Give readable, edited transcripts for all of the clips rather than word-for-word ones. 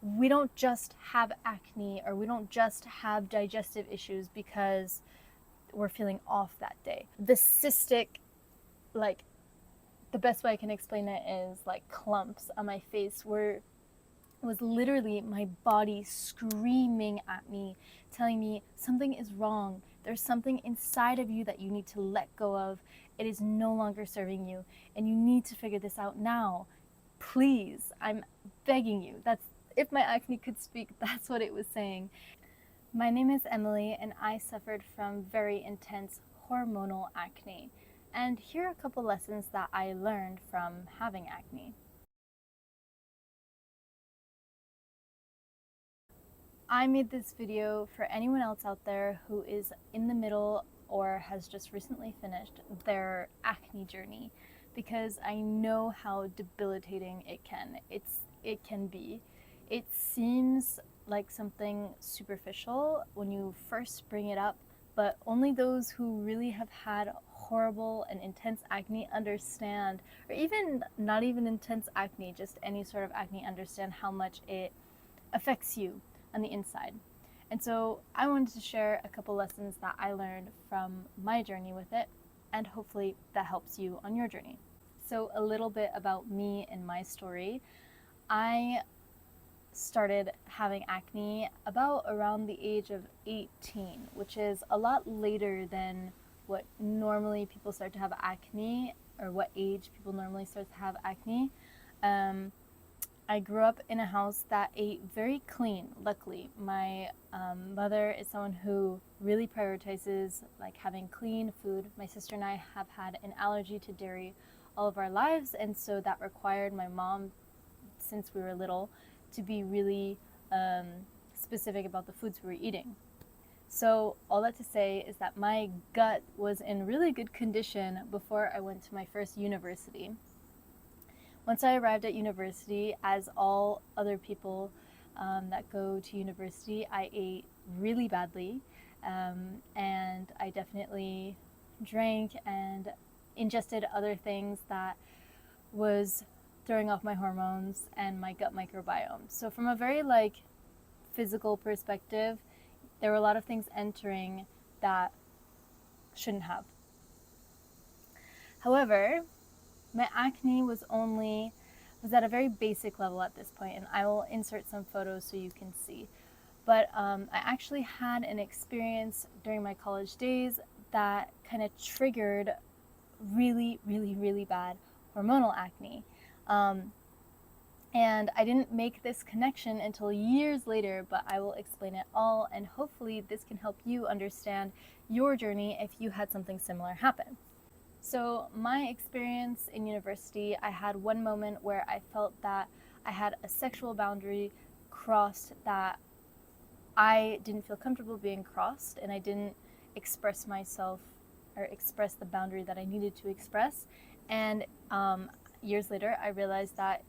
we don't just have acne or we don't just have digestive issues because we're feeling off that day. The cystic, like, the best way I can explain it is like clumps on my face were was literally my body screaming at me, telling me something is wrong. There's something inside of you that you need to let go of. It is no longer serving you, and you need to figure this out now. Please, I'm begging you. That's, if my acne could speak, that's what it was saying. My name is Emily, and I suffered from very intense hormonal acne. And here are a couple lessons that I learned from having acne. I made this video for anyone else out there who is in the middle or has just recently finished their acne journey, because I know how debilitating it can be. It seems like something superficial when you first bring it up, but only those who really have had horrible and intense acne understand, or even not even intense acne, just any sort of acne, understand how much it affects you on the inside. And so I wanted to share a couple lessons that I learned from my journey with it, and hopefully that helps you on your journey. So a little bit about me and my story. I started having acne about around the age of 18, which is a lot later than what normally people start to have acne, or what age people normally start to have acne. I grew up in a house that ate very clean, luckily. My mother is someone who really prioritizes like having clean food. My sister and I have had an allergy to dairy all of our lives, and so that required my mom, since we were little, to be really specific about the foods we were eating. So all that to say is that my gut was in really good condition before I went to my first university. Once I arrived at university, as all other people that go to university, I ate really badly, and I definitely drank and ingested other things that was throwing off my hormones and my gut microbiome. So from a very physical perspective, there were a lot of things entering that shouldn't have. However, my acne was at a very basic level at this point, and I will insert some photos so you can see. But I actually had an experience during my college days that kind of triggered really, really, really bad hormonal acne. And I didn't make this connection until years later, but I will explain it all, and hopefully this can help you understand your journey if you had something similar happen. So my experience in university, I had one moment where I felt that I had a sexual boundary crossed that I didn't feel comfortable being crossed, and I didn't express myself or express the boundary that I needed to express. And years later, I realized that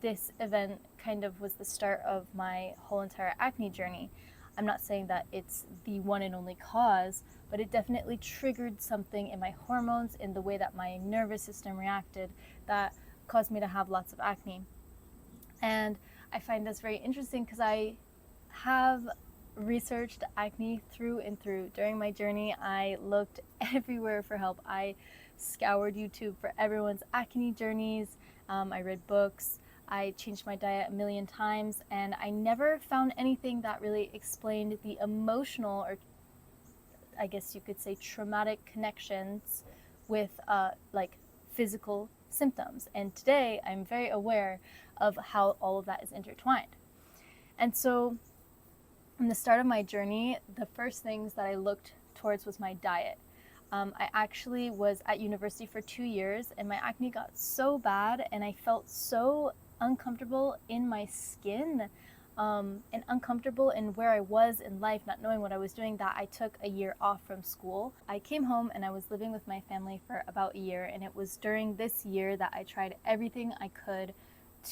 this event kind of was the start of my whole entire acne journey. I'm not saying that it's the one and only cause, but it definitely triggered something in my hormones, in the way that my nervous system reacted, that caused me to have lots of acne. And I find this very interesting because I have researched acne through and through. During my journey, I looked everywhere for help. I scoured YouTube for everyone's acne journeys. I read books. I changed my diet a million times, and I never found anything that really explained the emotional, or I guess you could say traumatic, connections with physical symptoms. And today I'm very aware of how all of that is intertwined. And so in the start of my journey, the first things that I looked towards was my diet. I actually was at university for 2 years, and my acne got so bad, and I felt so uncomfortable in my skin, and uncomfortable in where I was in life, not knowing what I was doing, that I took a year off from school. I came home and I was living with my family for about a year, and it was during this year that I tried everything I could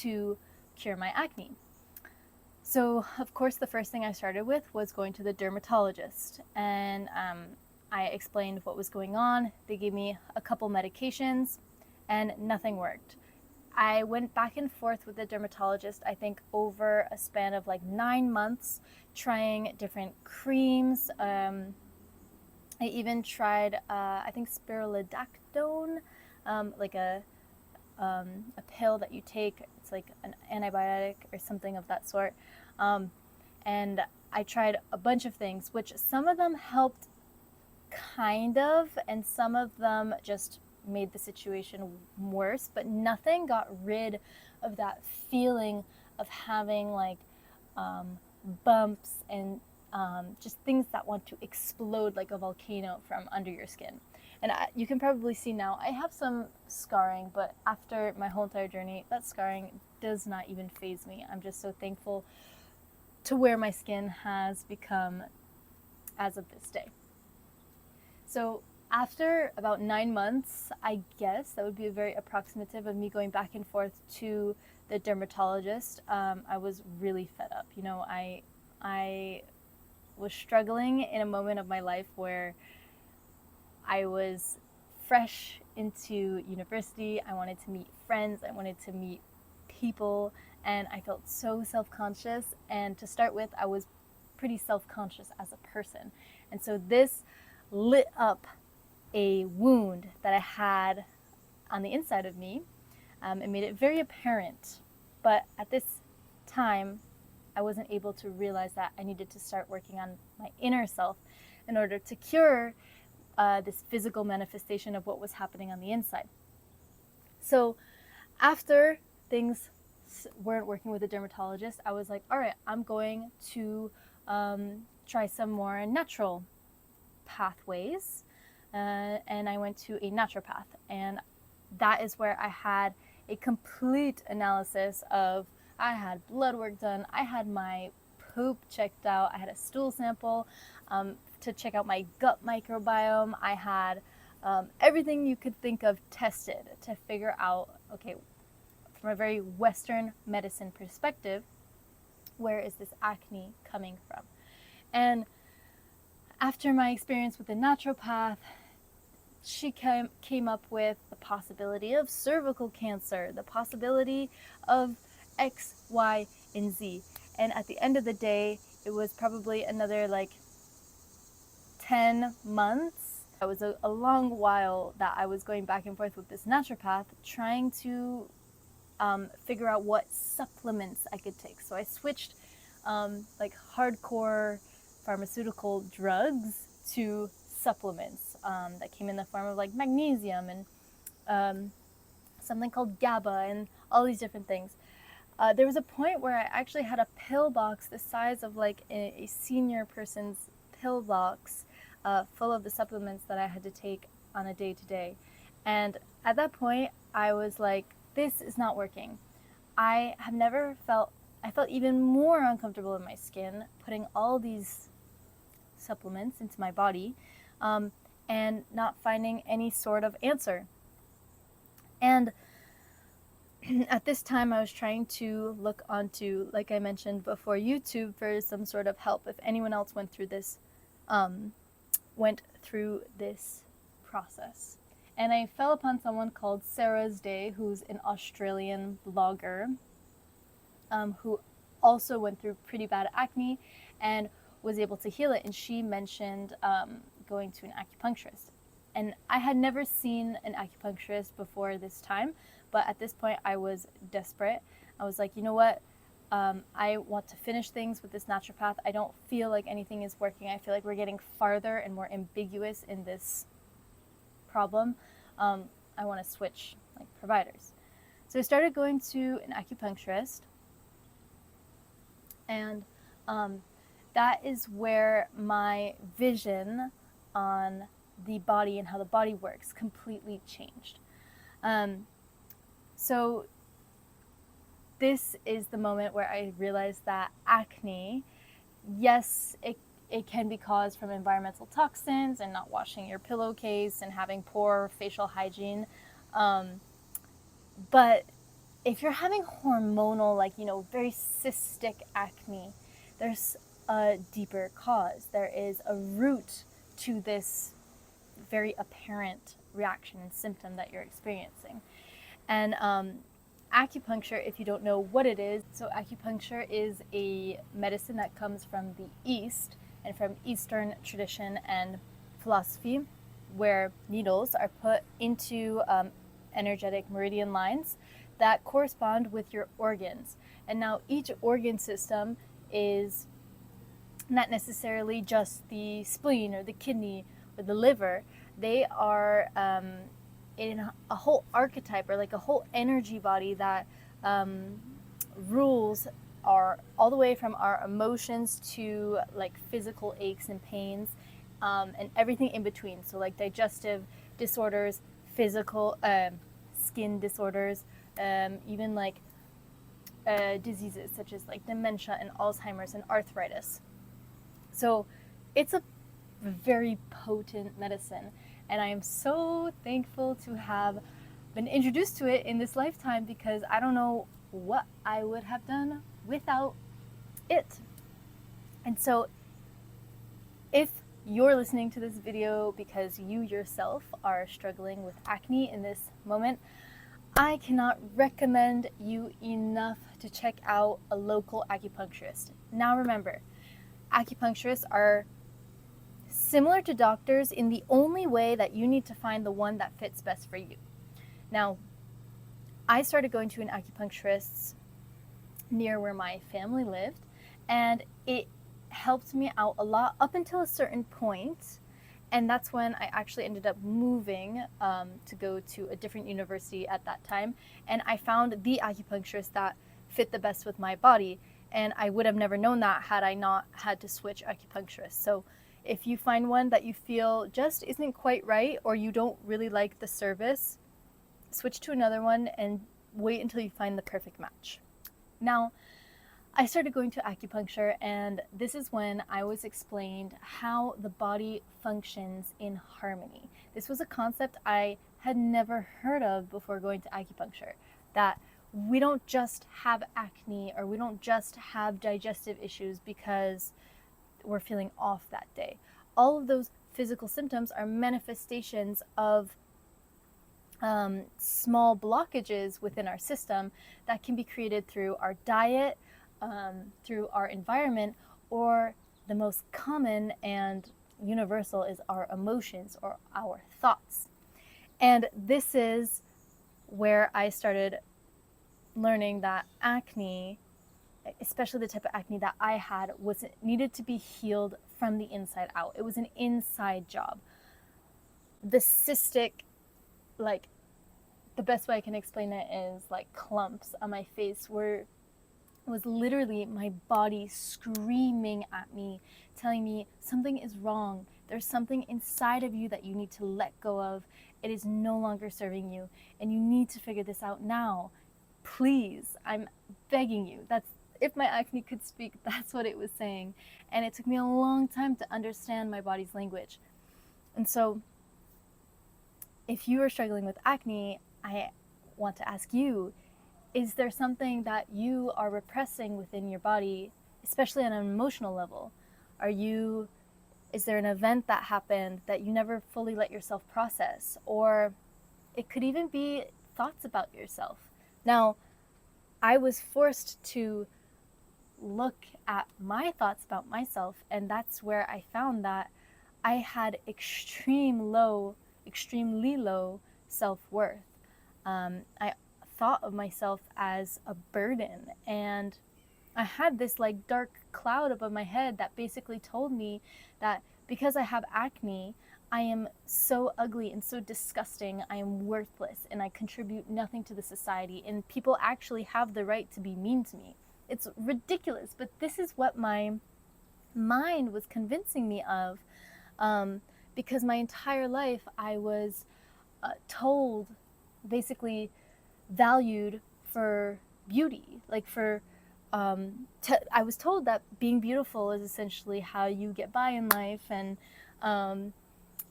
to cure my acne. So, of course, the first thing I started with was going to the dermatologist, and I explained what was going on. They gave me a couple medications, and nothing worked. I went back and forth with the dermatologist, I think over a span of like 9 months, trying different creams. I even tried, I think, spirulidactone, like a pill that you take. It's like an antibiotic or something of that sort. And I tried a bunch of things, which some of them helped kind of, and some of them just made the situation worse, but nothing got rid of that feeling of having like bumps and just things that want to explode like a volcano from under your skin. And you can probably see now I have some scarring, but after my whole entire journey, that scarring does not even faze me. I'm just so thankful to where my skin has become as of this day. So after about 9 months, I guess that would be a very approximative of me going back and forth to the dermatologist. I was really fed up. You know, I was struggling in a moment of my life where I was fresh into university. I wanted to meet friends. I wanted to meet people, and I felt so self-conscious. And to start with, I was pretty self-conscious as a person. And so this lit up a wound that I had on the inside of me. It made it very apparent. But at this time, I wasn't able to realize that I needed to start working on my inner self in order to cure this physical manifestation of what was happening on the inside. So after things weren't working with a dermatologist, I was like, all right, I'm going to try some more natural pathways. And I went to a naturopath. And that is where I had a complete analysis of, I had blood work done, I had my poop checked out, I had a stool sample to check out my gut microbiome, I had everything you could think of tested to figure out, okay, from a very Western medicine perspective, where is this acne coming from? And after my experience with the naturopath, she came up with the possibility of cervical cancer, the possibility of X, Y, and Z. And at the end of the day, it was probably another like 10 months. It was a long while that I was going back and forth with this naturopath, trying to figure out what supplements I could take. So I switched like hardcore pharmaceutical drugs to supplements that came in the form of like magnesium and something called GABA and all these different things. There was a point where I actually had a pill box the size of like a senior person's pill box full of the supplements that I had to take on a day-to-day. And at that point, I was like, this is not working. I felt even more uncomfortable in my skin putting all these supplements into my body and not finding any sort of answer. And at this time, I was trying to look onto, like I mentioned before, YouTube for some sort of help if anyone else went through this process. And I fell upon someone called Sarah's Day, who's an Australian blogger who also went through pretty bad acne and was able to heal it. And she mentioned going to an acupuncturist. And I had never seen an acupuncturist before this time, but at this point I was desperate. I was like, you know what? I want to finish things with this naturopath. I don't feel like anything is working. I feel like we're getting farther and more ambiguous in this problem. I want to switch like providers. So I started going to an acupuncturist, and that is where my vision on the body and how the body works completely changed. So this is the moment where I realized that acne, yes, it can be caused from environmental toxins and not washing your pillowcase and having poor facial hygiene. But if you're having hormonal, like, very cystic acne, there's a deeper cause. There is a root to this very apparent reaction and symptom that you're experiencing. And acupuncture, if you don't know what it is, so acupuncture is a medicine that comes from the East and from Eastern tradition and philosophy, where needles are put into energetic meridian lines that correspond with your organs. And now each organ system is not necessarily just the spleen or the kidney or the liver. They are in a whole archetype, or like a whole energy body that rules all the way from our emotions to like physical aches and pains, and everything in between. So like digestive disorders, physical skin disorders, even like diseases such as like dementia and Alzheimer's and arthritis. So it's a very potent medicine, and I am so thankful to have been introduced to it in this lifetime, because I don't know what I would have done without it. And so if you're listening to this video because you yourself are struggling with acne in this moment, I cannot recommend you enough to check out a local acupuncturist. Now remember, acupuncturists are similar to doctors in the only way that you need to find the one that fits best for you. Now, I started going to an acupuncturist near where my family lived, and it helped me out a lot up until a certain point. And that's when I actually ended up moving to go to a different university at that time. And I found the acupuncturist that fit the best with my body. And I would have never known that had I not had to switch acupuncturists. So if you find one that you feel just isn't quite right, or you don't really like the service, switch to another one and wait until you find the perfect match. Now, I started going to acupuncture, and this is when I was explained how the body functions in harmony. This was a concept I had never heard of before going to acupuncture, that we don't just have acne, or we don't just have digestive issues because we're feeling off that day. All of those physical symptoms are manifestations of small blockages within our system that can be created through our diet, through our environment, or the most common and universal is our emotions or our thoughts. And this is where I started learning that acne, especially the type of acne that I had, needed to be healed from the inside out. It was an inside job. The cystic, like, the best way I can explain it is like clumps on my face was literally my body screaming at me, telling me something is wrong. There's something inside of you that you need to let go of. It is no longer serving you, and you need to figure this out now. Please, I'm begging you. If my acne could speak, that's what it was saying. And it took me a long time to understand my body's language. And so, if you are struggling with acne, I want to ask you, is there something that you are repressing within your body, especially on an emotional level? Is there an event that happened that you never fully let yourself process? Or it could even be thoughts about yourself. Now, I was forced to look at my thoughts about myself, and that's where I found that I had extremely low self-worth. I thought of myself as a burden, and I had this like dark cloud above my head that basically told me that because I have acne, I am so ugly and so disgusting, I am worthless, and I contribute nothing to the society, and people actually have the right to be mean to me. It's ridiculous, but this is what my mind was convincing me of, because my entire life I was told, basically valued for beauty, like I was told that being beautiful is essentially how you get by in life, and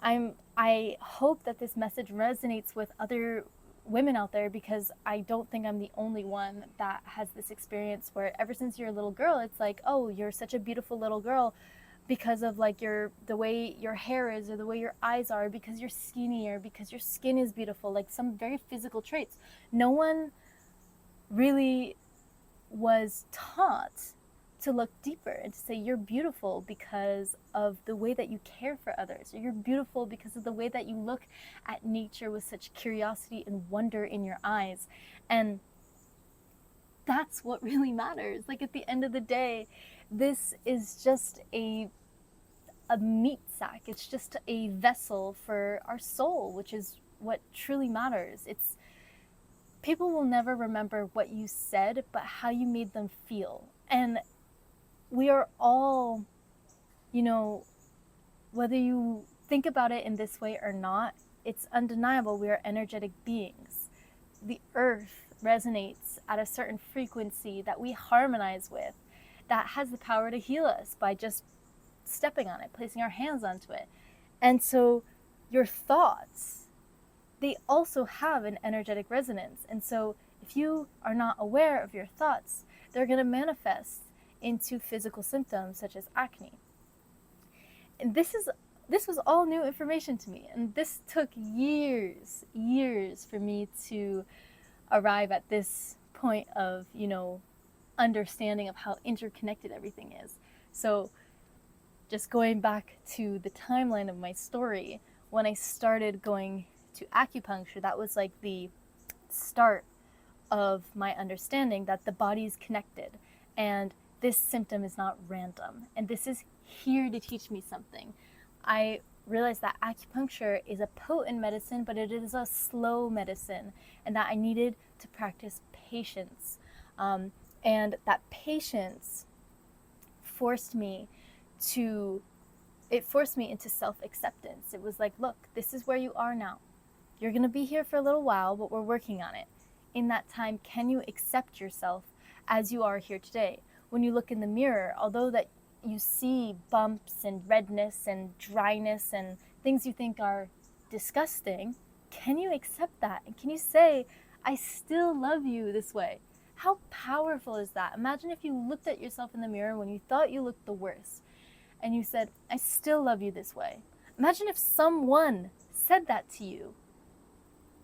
I hope that this message resonates with other women out there, because I don't think I'm the only one that has this experience where ever since you're a little girl, it's like, oh, you're such a beautiful little girl because of like the way your hair is, or the way your eyes are, because you're skinny, or because your skin is beautiful, like some very physical traits. No one really was taught to look deeper and to say you're beautiful because of the way that you care for others, or you're beautiful because of the way that you look at nature with such curiosity and wonder in your eyes. And that's what really matters. Like, at the end of the day, this is just a meat sack. It's just a vessel for our soul, which is what truly matters. It's people will never remember what you said, but how you made them feel. And we are all, you know, whether you think about it in this way or not, it's undeniable we are energetic beings. The earth resonates at a certain frequency that we harmonize with, that has the power to heal us by just stepping on it, placing our hands onto it. And so your thoughts, they also have an energetic resonance. And so if you are not aware of your thoughts, they're going to manifest into physical symptoms such as acne. And this was all new information to me, and this took years for me to arrive at this point of, understanding of how interconnected everything is. So just going back to the timeline of my story, when I started going to acupuncture, that was like the start of my understanding that the body is connected, and this symptom is not random, and this is here to teach me something. I realized that acupuncture is a potent medicine, but it is a slow medicine, and that I needed to practice patience. And that patience forced me into self-acceptance. It was like, look, this is where you are now. You're going to be here for a little while, but we're working on it. In that time, can you accept yourself as you are here today? When you look in the mirror, although that you see bumps and redness and dryness and things you think are disgusting, can you accept that? And can you say, I still love you this way? How powerful is that? Imagine if you looked at yourself in the mirror when you thought you looked the worst, and you said, I still love you this way. Imagine if someone said that to you.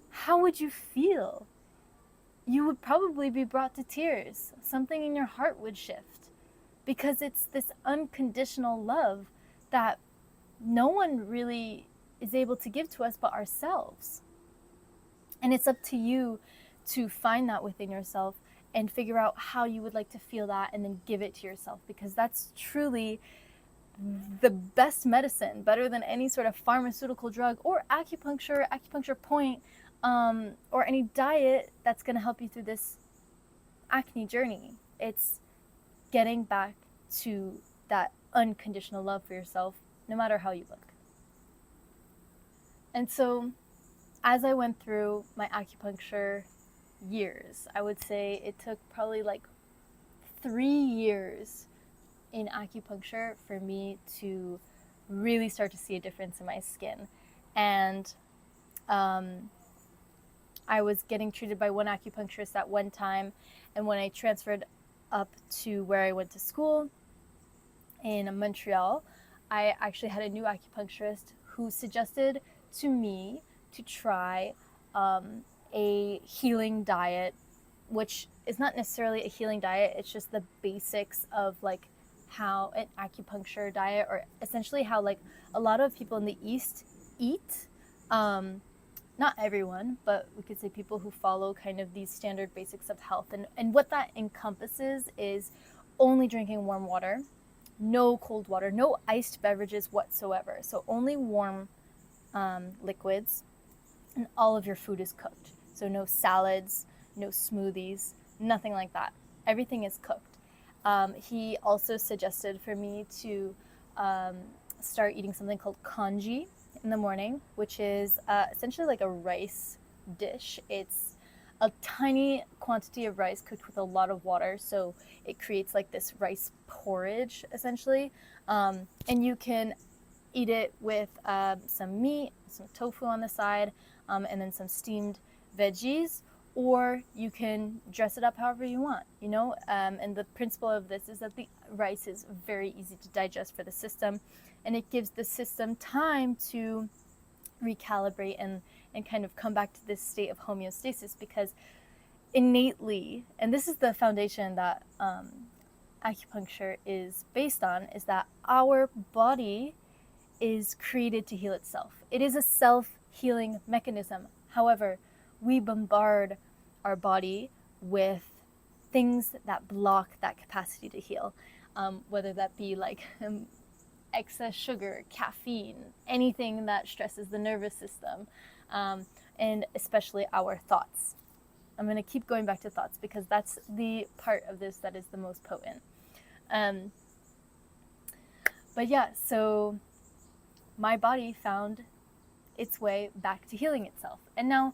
How would you feel? You would probably be brought to tears. Something in your heart would shift, because it's this unconditional love that no one really is able to give to us but ourselves. And it's up to you to find that within yourself and figure out how you would like to feel that, and then give it to yourself, because that's truly the best medicine, better than any sort of pharmaceutical drug or acupuncture point, or any diet that's going to help you through this acne journey. It's getting back to that unconditional love for yourself, no matter how you look. And so, as I went through my acupuncture years, I would say it took probably like 3 years in acupuncture for me to really start to see a difference in my skin. And I was getting treated by one acupuncturist at one time, and when I transferred up to where I went to school in Montreal, I actually had a new acupuncturist who suggested to me to try a healing diet, which is not necessarily a healing diet, it's just the basics of like how an acupuncture diet, or essentially how like a lot of people in the East eat. Not everyone, but we could say people who follow kind of these standard basics of health. And what that encompasses is only drinking warm water, no cold water, no iced beverages whatsoever. So only warm liquids, and all of your food is cooked. So no salads, no smoothies, nothing like that. Everything is cooked. He also suggested for me to start eating something called congee in the morning, which is essentially like a rice dish. It's a tiny quantity of rice cooked with a lot of water, so it creates like this rice porridge essentially. And you can eat it with some meat, some tofu on the side, and then some steamed veggies, or you can dress it up however you want, and the principle of this is that the rice is very easy to digest for the system, and it gives the system time to recalibrate and kind of come back to this state of homeostasis, because innately, and this is the foundation that acupuncture is based on, is that our body is created to heal itself. It is a self-healing mechanism. However, we bombard our body with things that block that capacity to heal, whether that be like excess sugar, caffeine, anything that stresses the nervous system, and especially our thoughts. I'm going to keep going back to thoughts because that's the part of this that is the most potent. But yeah, so my body found its way back to healing itself. And now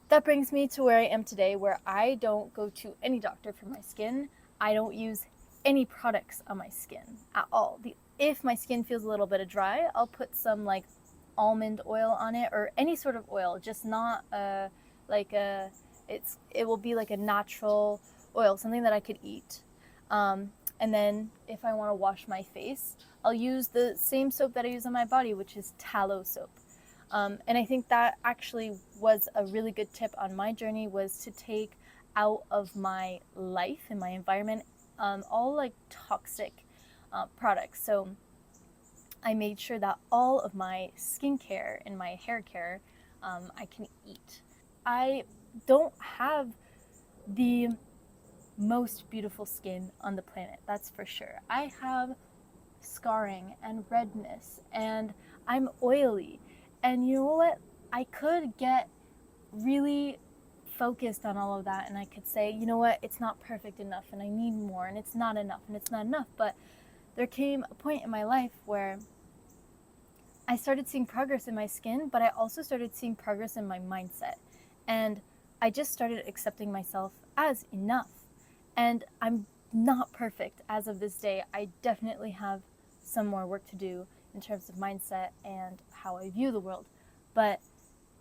that brings me to where I am today, where I don't go to any doctor for my skin. I don't use any products on my skin at all. If my skin feels a little bit of dry, I'll put some like almond oil on it or any sort of oil, just not it will be like a natural oil, something that I could eat. And then if I want to wash my face, I'll use the same soap that I use on my body, which is tallow soap. And I think that actually was a really good tip on my journey, was to take out of my life and my environment all like toxic products. So I made sure that all of my skincare and my hair care I can eat. I don't have the most beautiful skin on the planet, that's for sure. I have scarring and redness, and I'm oily. And you know what? I could get really focused on all of that, and I could say, you know what, it's not perfect enough, and I need more, and it's not enough, and it's not enough. But there came a point in my life where I started seeing progress in my skin, but I also started seeing progress in my mindset. And I just started accepting myself as enough. And I'm not perfect as of this day. I definitely have some more work to do in terms of mindset and how I view the world. But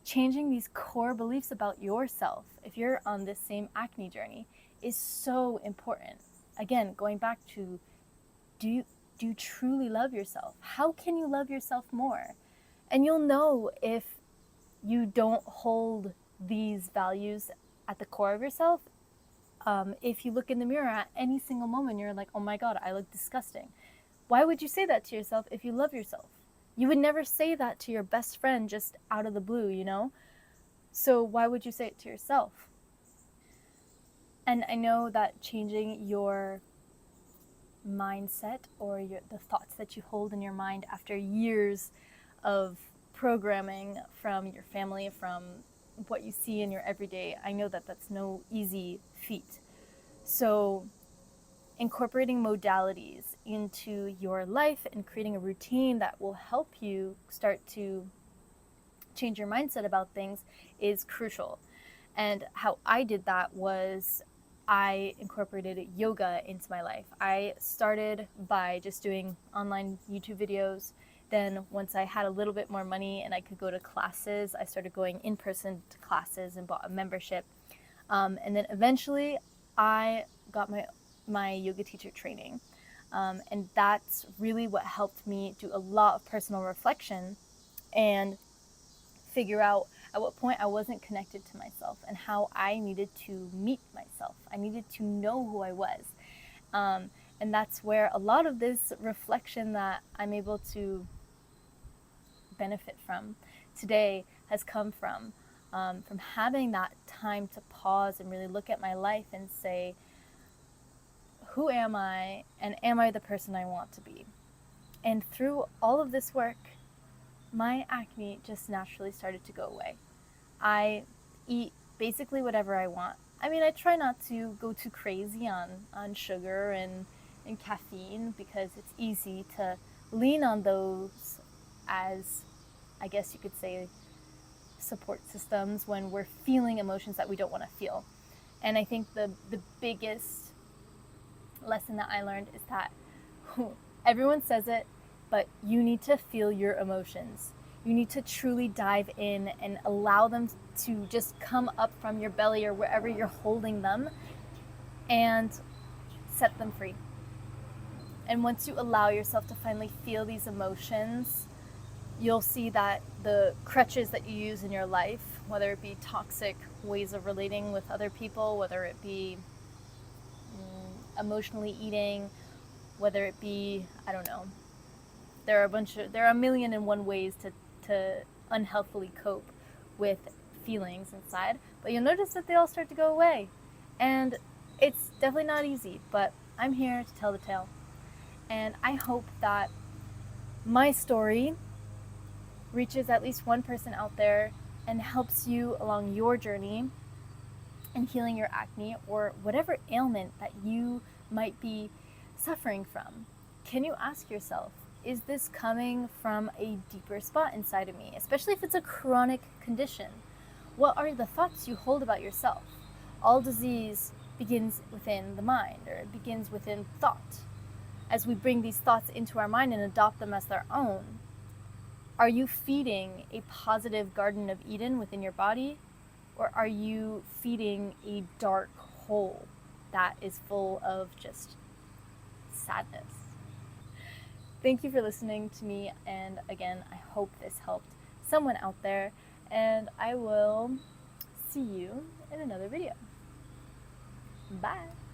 changing these core beliefs about yourself, if you're on this same acne journey, is so important. Again, going back to, do you truly love yourself? How can you love yourself more? And you'll know if you don't hold these values at the core of yourself. If you look in the mirror at any single moment, you're like, oh my God, I look disgusting. Why would you say that to yourself if you love yourself? You would never say that to your best friend just out of the blue, you know? So why would you say it to yourself? And I know that changing your mindset or the thoughts that you hold in your mind after years of programming from your family, from what you see in your everyday, I know that that's no easy feat. So incorporating modalities into your life and creating a routine that will help you start to change your mindset about things is crucial. And how I did that was I incorporated yoga into my life. I started by just doing online YouTube videos. Then once I had a little bit more money and I could go to classes, I started going in person to classes and bought a membership. And then eventually I got my yoga teacher training. And that's really what helped me do a lot of personal reflection and figure out at what point I wasn't connected to myself and how I needed to meet myself. I needed to know who I was. And that's where a lot of this reflection that I'm able to benefit from today has come from having that time to pause and really look at my life and say, who am I, and am I the person I want to be? And through all of this work, my acne just naturally started to go away. I eat basically whatever I want. I mean, I try not to go too crazy on sugar and caffeine, because it's easy to lean on those as, I guess you could say, support systems when we're feeling emotions that we don't want to feel. And I think the biggest lesson that I learned is that everyone says it, but you need to feel your emotions. You need to truly dive in and allow them to just come up from your belly or wherever you're holding them and set them free. And once you allow yourself to finally feel these emotions, you'll see that the crutches that you use in your life whether it be toxic ways of relating with other people, whether it be emotionally eating, whether it be, I don't know, there are a million and one ways to unhealthily cope with feelings inside, but you'll notice that they all start to go away. And it's definitely not easy, but I'm here to tell the tale. And I hope that my story reaches at least one person out there and helps you along your journey in healing your acne or whatever ailment that you might be suffering from. Can you ask yourself, is this coming from a deeper spot inside of me, especially if it's a chronic condition? What are the thoughts you hold about yourself? All disease begins within the mind, or it begins within thought. As we bring these thoughts into our mind and adopt them as their own, are you feeding a positive Garden of Eden within your body, or are you feeding a dark hole that is full of just sadness? Thank you for listening to me, and again, I hope this helped someone out there, and I will see you in another video. Bye!